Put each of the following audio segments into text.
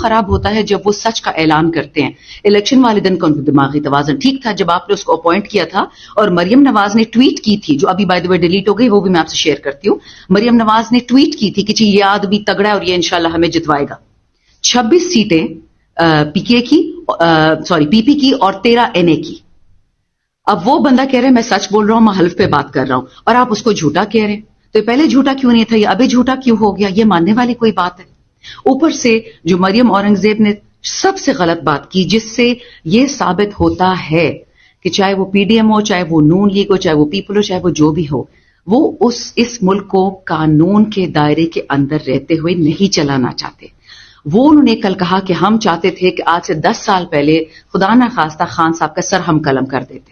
خراب ہوتا ہے جب وہ سچ کا اعلان کرتے ہیں. الیکشن والے دن کا ان کا دماغی توازن ٹھیک تھا جب آپ نے اس کو اپوائنٹ کیا تھا, اور مریم نواز نے ٹویٹ کی تھی, جو ابھی بائی دی وے ڈیلیٹ ہو گئی, وہ بھی میں آپ سے شیئر کرتی ہوں. مریم نواز نے ٹویٹ کی تھی کہ جی یہ آدمی تگڑا ہے اور یہ انشاءاللہ ہمیں جتوائے گا. 26 سیٹیں پی پی کی اور 13 این اے کی. اب وہ بندہ کہہ رہے ہیں میں سچ بول رہا ہوں, میں حلف پہ بات کر رہا ہوں, اور آپ اس کو جھوٹا کہہ رہے ہیں. تو یہ پہلے جھوٹا کیوں نہیں تھا, یہ ابھی جھوٹا کیوں ہو گیا؟ یہ ماننے والی کوئی بات ہے؟ اوپر سے جو مریم اورنگزیب نے سب سے غلط بات کی, جس سے یہ ثابت ہوتا ہے کہ چاہے وہ پی ڈی ایم ہو, چاہے وہ نون لیگ ہو, چاہے وہ پیپل ہو, چاہے وہ جو بھی ہو, وہ اس ملک کو قانون کے دائرے کے اندر رہتے ہوئے نہیں چلانا چاہتے. وہ انہوں نے کل کہا کہ ہم چاہتے تھے کہ آج سے 10 سال پہلے خدا نہ خواستہ خان صاحب کا سر ہم قلم کر دیتے.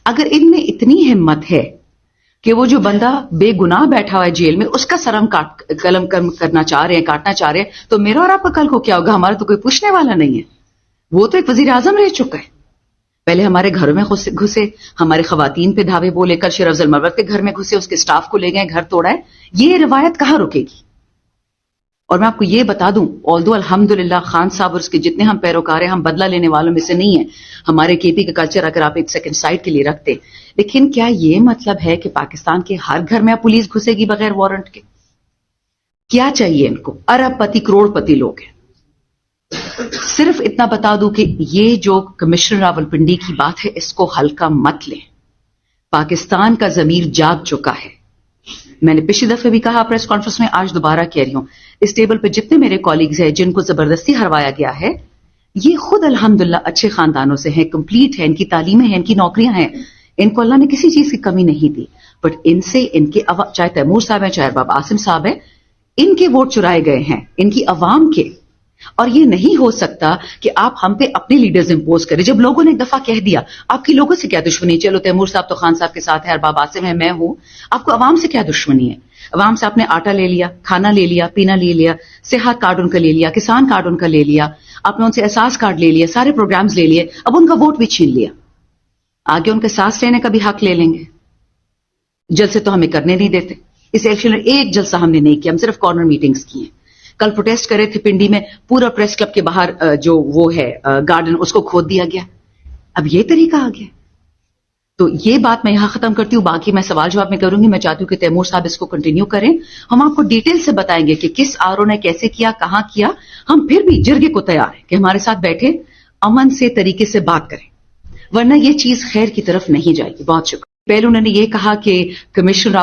اگر ان میں اتنی ہمت ہے کہ وہ جو بندہ بے گناہ بیٹھا ہوا ہے جیل میں, اس کا سر ہم قلم کرنا چاہ رہے ہیں, کاٹنا چاہ رہے ہیں, تو میرا اور آپ کا کل کو کیا ہوگا؟ ہمارا تو کوئی پوچھنے والا نہیں ہے. وہ تو ایک وزیر اعظم رہ چکا ہے. پہلے ہمارے گھروں میں گھسے, ہمارے خواتین پہ دھاوے بولے, کل شیر افضل مروت کے گھر میں گھسے, اس کے سٹاف کو لے گئے, گھر توڑا ہے. یہ روایت کہاں رکے گی؟ اور میں آپ کو یہ بتا دوں, آلدو الحمدللہ خان صاحب اور اس کے جتنے ہم پیروکار ہیں, ہم بدلہ لینے والوں میں سے نہیں ہیں. ہمارے کے پی کا کلچر اگر آپ ایک سیکنڈ سائڈ کے لیے رکھتے, لیکن کیا یہ مطلب ہے کہ پاکستان کے ہر گھر میں پولیس گھسے گی بغیر وارنٹ کے؟ کیا چاہیے ان کو؟ ارب پتی کروڑ پتی لوگ ہیں. صرف اتنا بتا دوں کہ یہ جو کمشنر راولپنڈی کی بات ہے, اس کو ہلکا مت لیں. پاکستان کا ضمیر جاگ چکا ہے. میں نے پچھلی دفعہ بھی کہا پریس کانفرنس میں, آج دوبارہ کہہ رہی ہوں, اس ٹیبل پہ جتنے میرے کالیگز ہیں جن کو زبردستی ہروایا گیا ہے, یہ خود الحمدللہ اچھے خاندانوں سے ہیں, کمپلیٹ ہیں, ان کی تعلیمیں ہیں, ان کی نوکریاں ہیں, ان کو اللہ نے کسی چیز کی کمی نہیں دی. بٹ ان سے ان کے چاہے تیمور صاحب ہیں, چاہے ارباب عاصم صاحب ہیں, ان کے ووٹ چرائے گئے ہیں, ان کی عوام کے. اور یہ نہیں ہو سکتا کہ آپ ہم پہ اپنے لیڈرز امپوز کریں. جب لوگوں نے ایک دفعہ کہہ دیا, آپ کی لوگوں سے کیا دشمنی؟ چلو تیمور صاحب تو خان صاحب کے ساتھ ہے, ارباب عاصم ہے, میں ہوں, آپ کو عوام سے کیا دشمنی ہے؟ عوام سے آپ نے آٹا لے لیا, کھانا لے لیا, پینا لے لیا, صحت کارڈ ان کا لے لیا, کسان کارڈ ان کا لے لیا, آپ نے ان سے احساس کارڈ لے لیا, سارے پروگرامز لے لیے, اب ان کا ووٹ بھی چھین لیا. آگے ان کے سانس لینے کا بھی حق لے لیں گے. جلسے تو ہمیں کرنے نہیں دیتے. اس الیکشن میں ایک جلسہ ہم نے نہیں کیا, ہم صرف کارنر میٹنگز کی ہیں. کل پروٹیسٹ کرے تھے پنڈی میں, پورا پریس کلب کے باہر جو وہ ہے گارڈن, اس کو کھود دیا گیا. اب یہ طریقہ آ گیا. تو یہ بات میں یہاں ختم کرتی ہوں. باقی میں سوال جواب میں کروں گی. میں چاہتی ہوں کہ تیمور صاحب اس کو کنٹینیو کریں. ہم آپ کو ڈیٹیل سے بتائیں گے کہ کس آر او نے کیسے کیا, کہاں کیا. ہم پھر بھی جرگے کو تیار ہیں کہ ہمارے ساتھ بیٹھے, امن سے طریقے سے بات کریں, ورنہ یہ چیز خیر کی طرف نہیں جائے گی. بہت شکریہ. پہلے انہوں نے یہ کہا کہ کمشنر